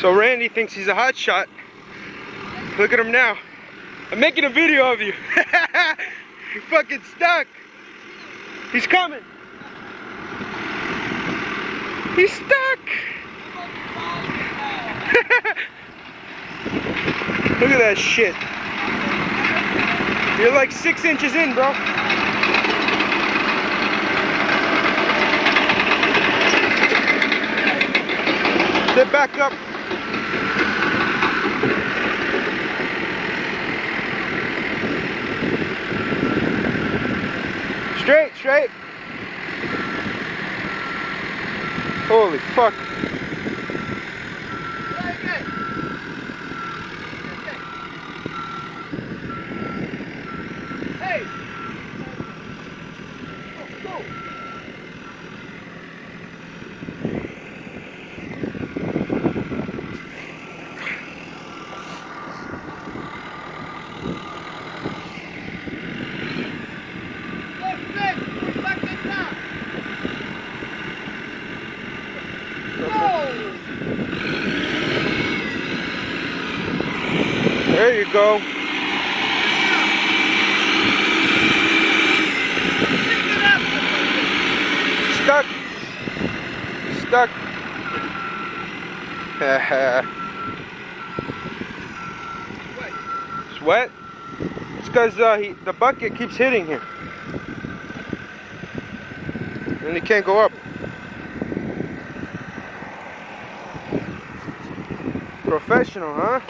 So Randy thinks he's a hot shot. Look at him now. I'm making a video of you. You're fucking stuck. He's coming. He's stuck. Look at that shit. You're like 6 inches in, bro. Sit back up. Straight, straight. Holy fuck. Hey. Go. There you go. Stuck. Stuck. Sweat? It's because the bucket keeps hitting him. And he can't go up. Professional, huh?